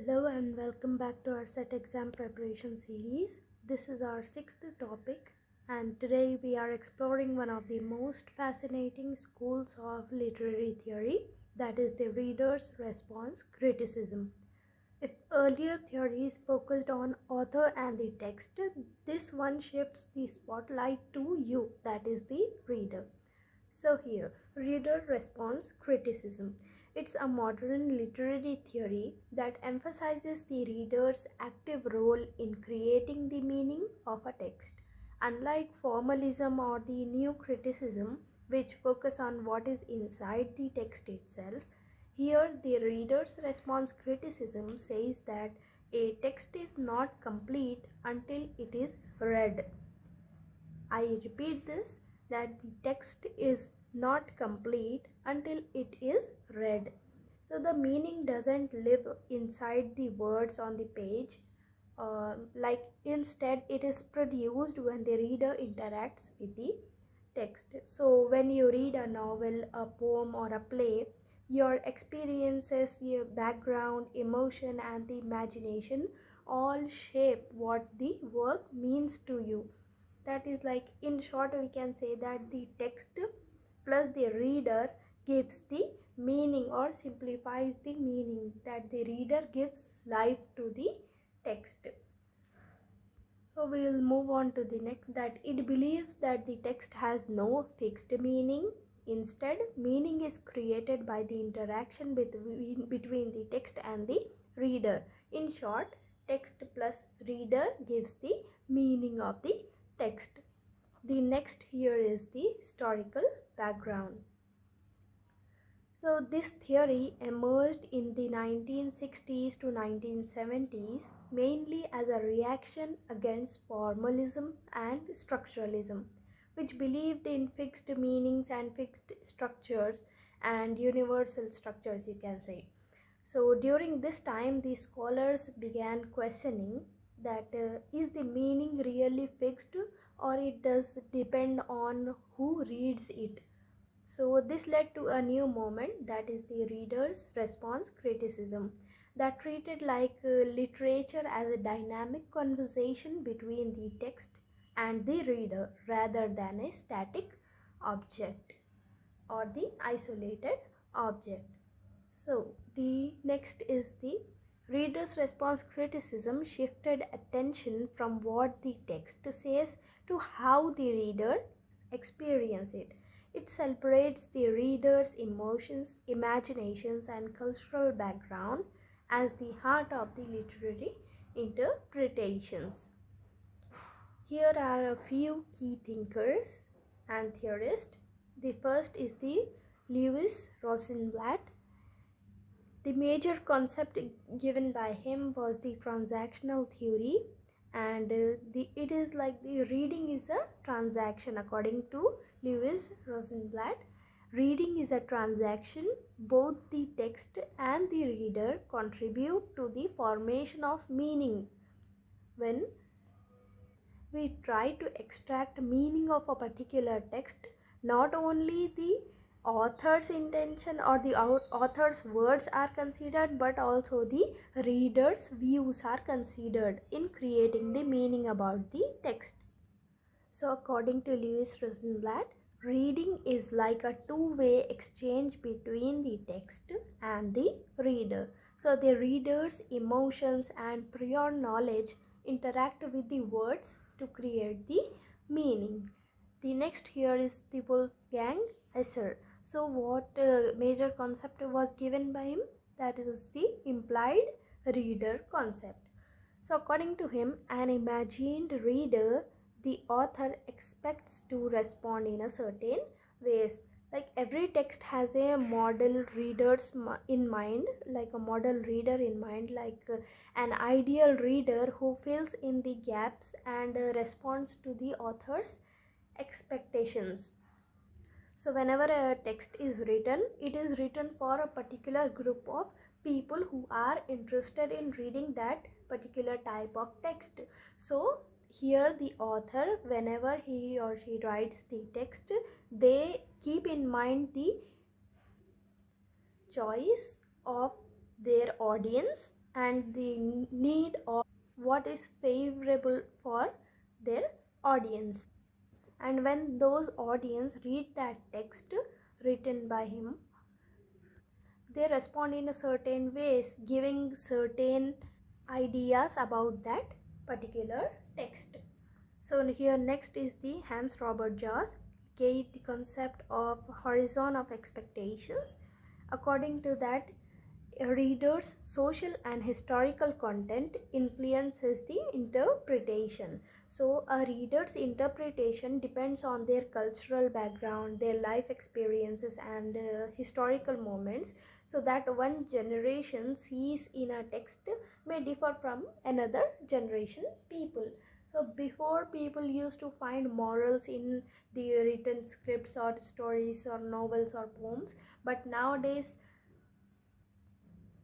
Hello and welcome back to our CET exam preparation series. This is our sixth topic, and today we are exploring one of the most fascinating schools of literary theory, that is the reader's response criticism. If earlier theories focused on author and the text, this one shifts the spotlight to you, that is the reader. So here, reader response criticism. It's a modern literary theory that emphasizes the reader's active role in creating the meaning of a text. Unlike formalism or the new criticism, which focus on what is inside the text itself, here the reader's response criticism says that a text is not complete until it is read. I repeat this, that the text is not complete until it is read. So the meaning doesn't live inside the words on the page, like instead it is produced when the reader interacts with the text. So when you read a novel, a poem or a play, your experiences, your background, emotion and the imagination all shape what the work means to you. That is, like, in short, we can say that the text plus the reader gives the meaning or simplifies the meaning, that the reader gives life to the text. So we will move on to the next, that it believes that the text has no fixed meaning. Instead, meaning is created by the interaction between the text and the reader. In short, text plus reader gives the meaning of the text. The next here is the historical background. So this theory emerged in the 1960s to 1970s mainly as a reaction against formalism and structuralism, which believed in fixed meanings and fixed structures and universal structures, you can say. So during this time, the scholars began questioning that is the meaning really fixed, or it does depend on who reads it. So this led to a new movement, that is the reader's response criticism, that treated like literature as a dynamic conversation between the text and the reader rather than a static object or the isolated object. So the next is the reader's response criticism shifted attention from what the text says to how the reader experiences it. It celebrates the reader's emotions, imaginations, and cultural background as the heart of the literary interpretations. Here are a few key thinkers and theorists. The first is the Louise Rosenblatt. The major concept given by him was the transactional theory, and it is like the reading is a transaction. According to Louise Rosenblatt, reading is a transaction. Both the text and the reader contribute to the formation of meaning. When we try to extract meaning of a particular text, not only the author's intention or the author's words are considered, but also the reader's views are considered in creating the meaning about the text. So according to Louise Rosenblatt, reading is like a two-way exchange between the text and the reader. So the reader's emotions and prior knowledge interact with the words to create the meaning. The next here is the Wolfgang Iser. So what major concept was given by him? That is the implied reader concept. So according to him, an imagined reader, the author expects to respond in a certain ways. Like every text has a model readers in mind, like a model reader in mind, like an ideal reader who fills in the gaps and responds to the author's expectations. So whenever a text is written, it is written for a particular group of people who are interested in reading that particular type of text. So here the author, whenever he or she writes the text, they keep in mind the choice of their audience and the need of what is favorable for their audience. And when those audience read that text written by him, they respond in a certain ways, giving certain ideas about that particular text. So here next is the Hans Robert Jauss gave the concept of horizon of expectations. According to that, a reader's social and historical content influences the interpretation. So a reader's interpretation depends on their cultural background, their life experiences, and historical moments. So that one generation sees in a text may differ from another generation people. So before, people used to find morals in the written scripts or stories or novels or poems, but nowadays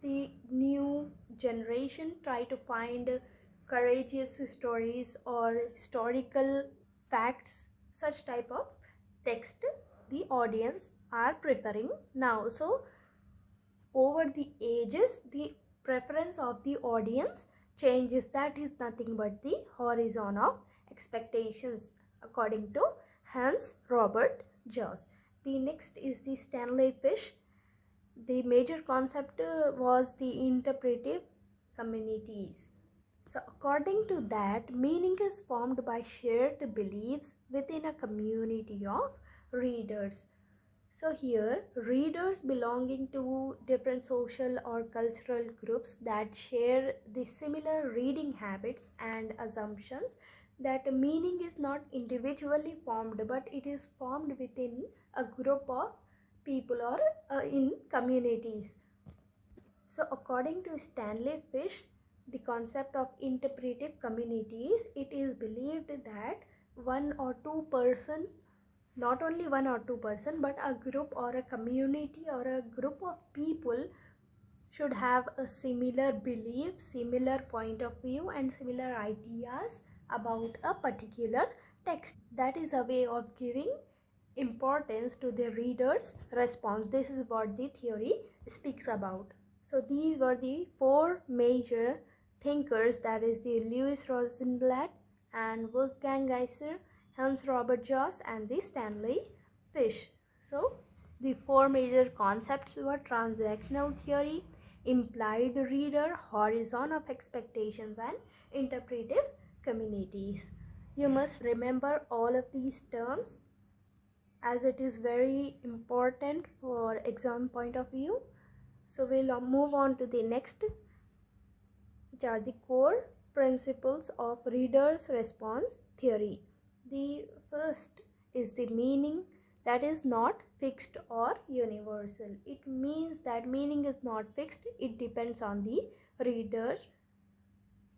the new generation try to find courageous stories or historical facts. Such type of text the audience are preferring now. So over the ages, the preference of the audience changes. That is nothing but the horizon of expectations, according to Hans Robert Jauss. The next is the Stanley Fish. The major concept was the interpretive communities. So according to that, meaning is formed by shared beliefs within a community of readers. So here, readers belonging to different social or cultural groups that share the similar reading habits and assumptions, that meaning is not individually formed, but it is formed within a group of people or in communities. So according to Stanley Fish, the concept of interpretive communities, it is believed that one or two person, not only one or two person, but a group or a community or a group of people should have a similar belief, similar point of view, and similar ideas about a particular text. That is a way of giving importance to the reader's response. This is what the theory speaks about. So these were the four major thinkers, that is the Louise Rosenblatt and Wolfgang Iser, Hans Robert Jauss, and the Stanley Fish. So the four major concepts were transactional theory, implied reader, horizon of expectations, and interpretive communities. You must remember all of these terms as it is very important for exam point of view. So we'll move on to the next, which are the core principles of reader's response theory. The first is the meaning that is not fixed or universal. It means that meaning is not fixed, it depends on the reader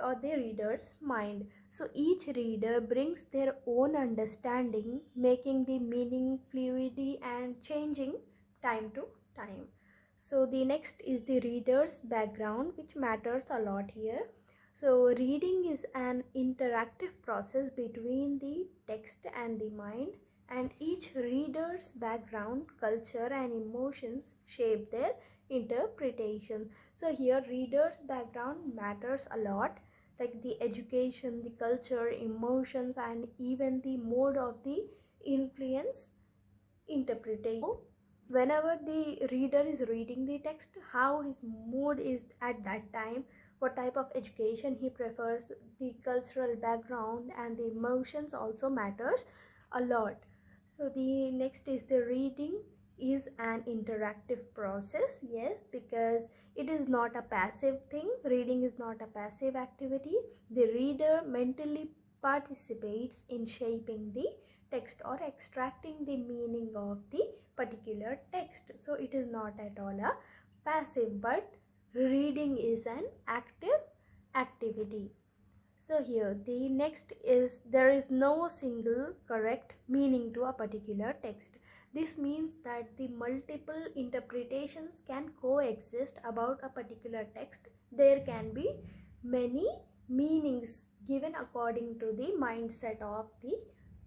or the reader's mind. So each reader brings their own understanding, making the meaning fluid and changing time to time. So the next is the reader's background, which matters a lot here. So reading is an interactive process between the text and the mind, and each reader's background, culture, and emotions shape their interpretation. So here reader's background matters a lot, like the education, the culture, emotions, and even the mode of the influence interpretation. So whenever the reader is reading the text, how his mood is at that time, what type of education he prefers, the cultural background, and the emotions also matters a lot. So the next is the reading is an interactive process. Yes, because it is not a passive thing. Reading is not a passive activity. The reader mentally participates in shaping the text or extracting the meaning of the particular text. So it is not at all a passive, but reading is an active activity. So here the next is, there is no single correct meaning to a particular text. This means that the multiple interpretations can coexist about a particular text. There can be many meanings given according to the mindset of the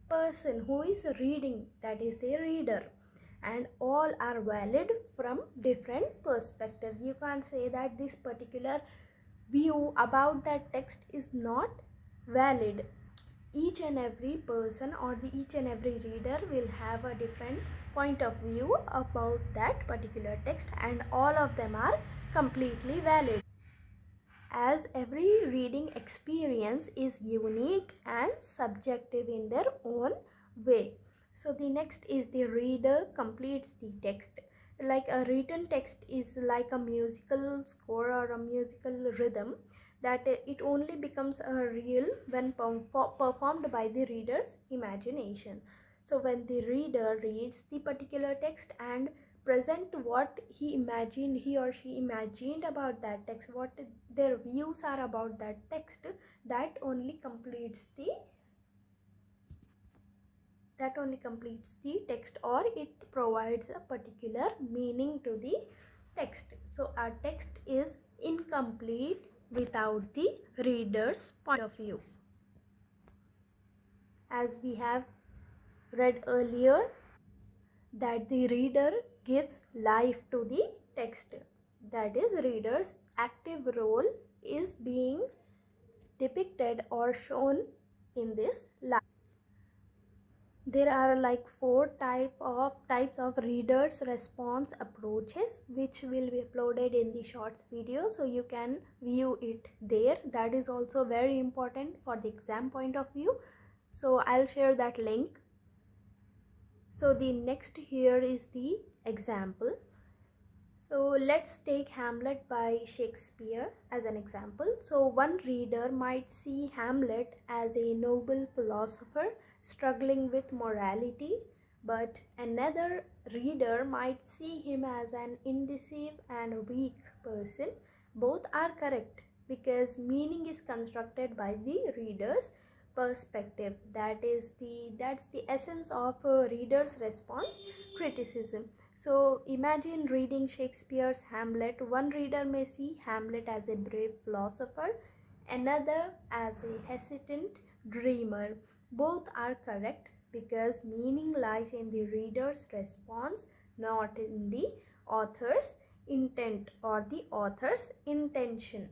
person who is reading, that is the reader, and all are valid from different perspectives. You can't say that this particular view about that text is not valid. Each and every person or each and every reader will have a different point of view about that particular text, and all of them are completely valid, as every reading experience is unique and subjective in their own way. So the next is the reader completes the text. Like a written text is like a musical score or a musical rhythm, that it only becomes a real when performed by the reader's imagination. So when the reader reads the particular text and present what he or she imagined about that text, what their views are about that text, that only completes the text, or it provides a particular meaning to the text. So our text is incomplete without the reader's point of view. As we have read earlier, that the reader gives life to the text, that is, reader's active role is being depicted or shown in this life. There are like four types of readers response approaches, which will be uploaded in the shorts video, so you can view it there. That is also very important for the exam point of view, so I'll share that link. So the next here is the example. So let's take Hamlet by Shakespeare as an example. So one reader might see Hamlet as a noble philosopher struggling with morality, but another reader might see him as an indecisive and weak person. Both are correct because meaning is constructed by the reader's perspective. That's the essence of a reader's response criticism. So imagine reading Shakespeare's Hamlet. One reader may see Hamlet as a brave philosopher, another as a hesitant dreamer. Both are correct because meaning lies in the reader's response, not in the author's intent or the author's intention.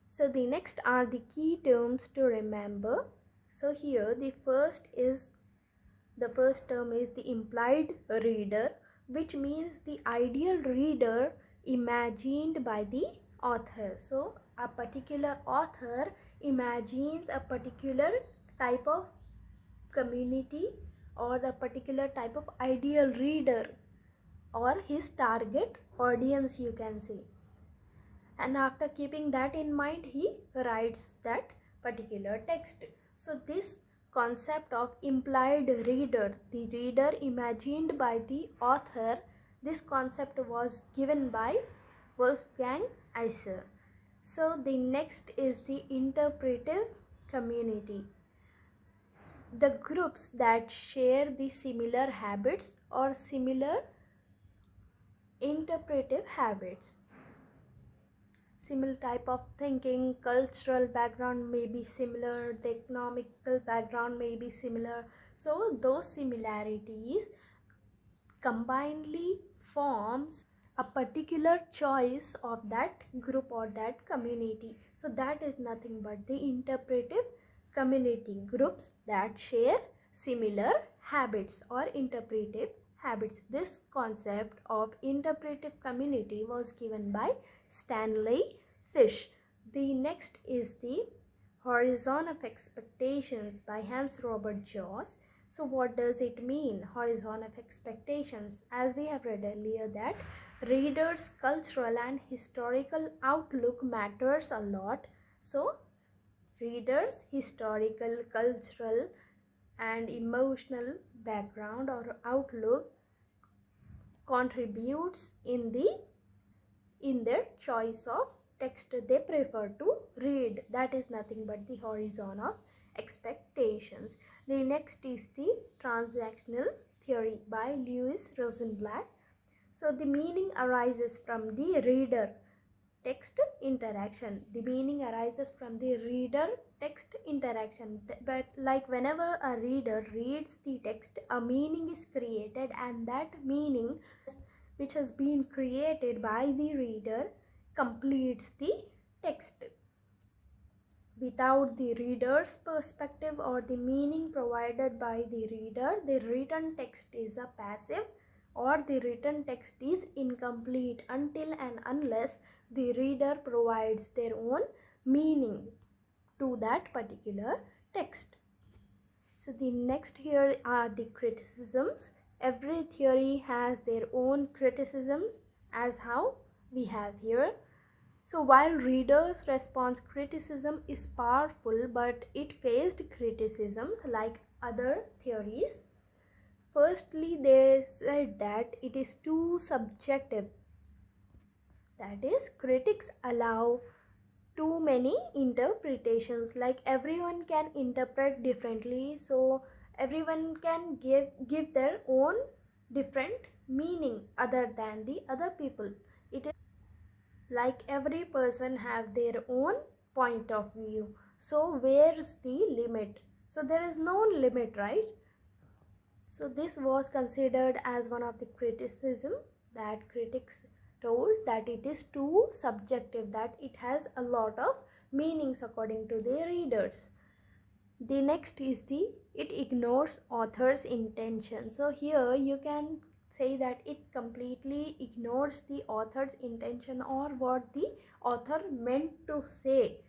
So the next are the key terms to remember. So here the first term is the implied reader, which means the ideal reader imagined by the author. So a particular author imagines a particular type of community or the particular type of ideal reader or his target audience, you can say, and after keeping that in mind he writes that particular text. So this concept of implied reader, the reader imagined by the author, this concept was given by Wolfgang Iser. So the next is the interpretive community, the groups that share the similar habits or similar interpretive habits. Similar type of thinking, cultural background may be similar, the economical background may be similar. So those similarities combinedly forms a particular choice of that group or that community. So that is nothing but the interpretive community, groups that share similar habits or interpretive habits. This concept of interpretive community was given by Stanley Fish. The next is the Horizon of Expectations by Hans Robert Jauss. So what does it mean, horizon of expectations? As we have read earlier, that readers' cultural and historical outlook matters a lot. So readers' historical, cultural and emotional background or outlook contributes in their choice of text they prefer to read. That is nothing but the horizon of expectations. The next is the Transactional Theory by Louise Rosenblatt. So the meaning arises from the reader text interaction. The meaning arises from the reader text interaction. But like whenever a reader reads the text, a meaning is created, and that meaning which has been created by the reader completes the text. Without the reader's perspective or the meaning provided by the reader, the written text is a passive, or the written text is incomplete until and unless the reader provides their own meaning to that particular text. So the next here are the criticisms. Every theory has their own criticisms, as how we have here. So while readers' response criticism is powerful, but it faced criticisms like other theories. Firstly, they said that it is too subjective. That is, critics allow too many interpretations, like everyone can interpret differently, so everyone can give their own different meaning other than the other people. It is like every person have their own point of view, so where's the limit? So there is no limit, right? So this was considered as one of the criticism, that critics told that it is too subjective, that it has a lot of meanings according to the readers. The next is it ignores author's intention. So here you can say that it completely ignores the author's intention, or what the author meant to say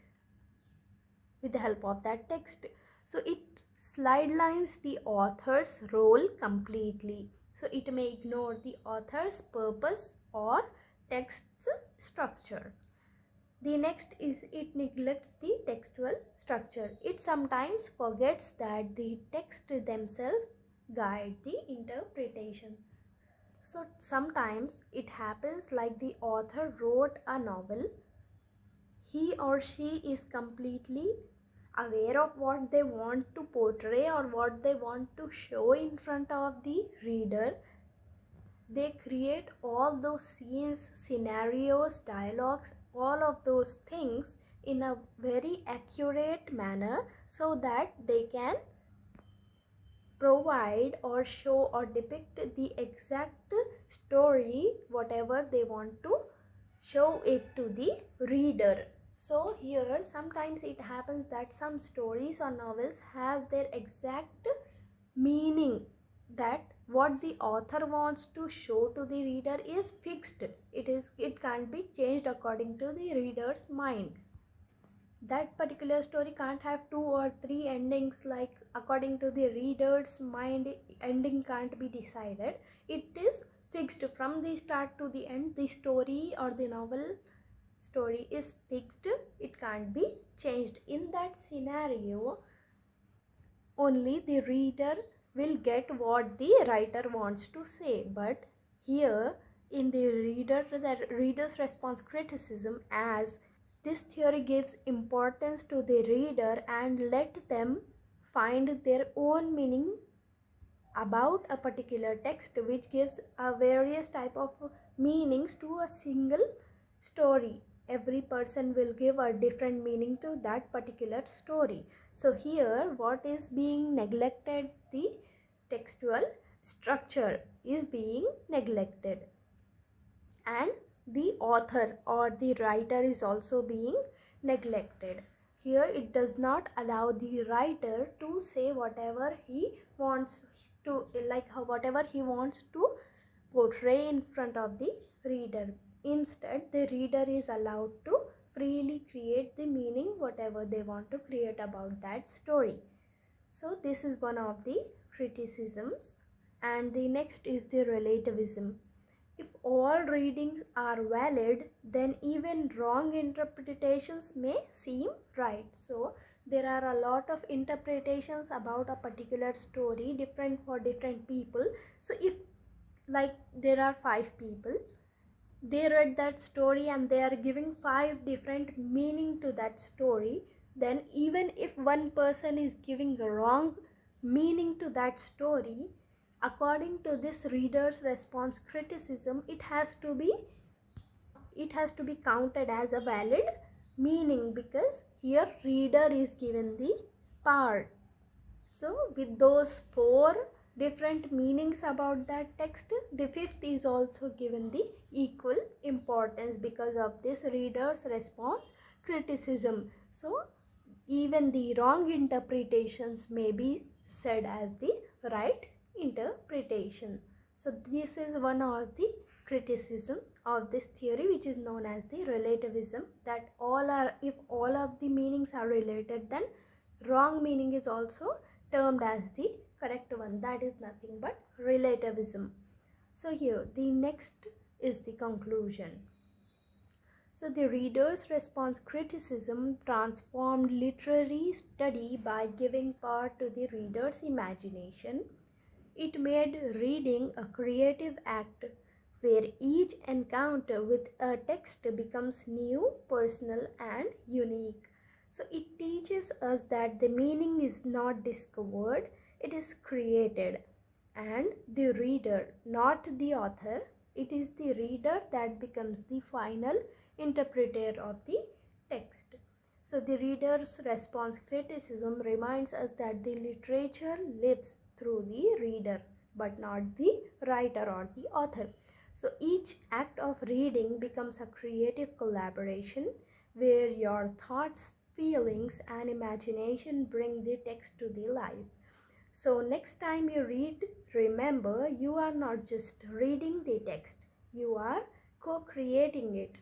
with the help of that text. So it sidelines the author's role completely. So it may ignore the author's purpose or text's structure. The next is it neglects the textual structure. It sometimes forgets that the text themselves guide the interpretation. So sometimes it happens like the author wrote a novel. He or she is completely aware of what they want to portray or what they want to show in front of the reader. They create all those scenes, scenarios, dialogues, all of those things in a very accurate manner, so that they can provide or show or depict the exact story, whatever they want to show it to the reader. So here sometimes it happens that some stories or novels have their exact meaning, that what the author wants to show to the reader is fixed. It can't be changed according to the reader's mind. That particular story can't have 2 or 3 endings, like according to the reader's mind ending can't be decided. It is fixed from the start to the end. The story or the novel story is fixed, it can't be changed. In that scenario, only the reader will get what the writer wants to say. But here in the reader's response criticism, as this theory gives importance to the reader and let them find their own meaning about a particular text, which gives a various type of meanings to a single story. Every person will give a different meaning to that particular story. So here what is being neglected? The textual structure is being neglected, and the author or the writer is also being neglected. Here it does not allow the writer to say whatever he wants to, like whatever he wants to portray in front of the reader. Instead, the reader is allowed to freely create the meaning whatever they want to create about that story. So this is one of the criticisms. And the next is the relativism. If all readings are valid, then even wrong interpretations may seem right. So there are a lot of interpretations about a particular story, different for different people. So if, like, there are 5 people, they read that story and they are giving 5 different meaning to that story, then even if one person is giving a wrong meaning to that story, according to this reader's response criticism, it has to be counted as a valid meaning, because here reader is given the power. So with those 4 different meanings about that text, the fifth is also given the equal importance because of this reader's response criticism. So even the wrong interpretations may be said as the right interpretation. So this is one of the criticism of this theory, which is known as the relativism, that if all of the meanings are related, then wrong meaning is also termed as the correct one. That is nothing but relativism. So here the next is the conclusion. So the reader's response criticism transformed literary study by giving power to the reader's imagination. It made reading a creative act where each encounter with a text becomes new, personal, and unique. So it teaches us that the meaning is not discovered, it is created. And the reader, not the author, it is the reader that becomes the final interpreter of the text. So the reader's response criticism reminds us that the literature lives through the reader, but not the writer or the author. So each act of reading becomes a creative collaboration where your thoughts, feelings, and imagination bring the text to the life. So next time you read, remember you are not just reading the text, you are co-creating it.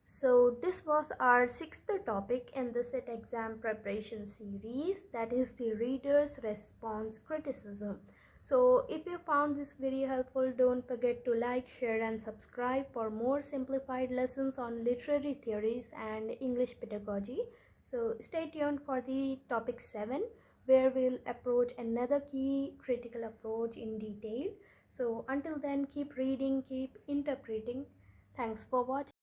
So this was our sixth topic in the CTET exam preparation series, that is the reader's response criticism. So if you found this very helpful, don't forget to like, share and subscribe for more simplified lessons on literary theories and English pedagogy. So stay tuned for the topic 7, where we'll approach another key critical approach in detail. So until then, keep reading, keep interpreting. Thanks for watching.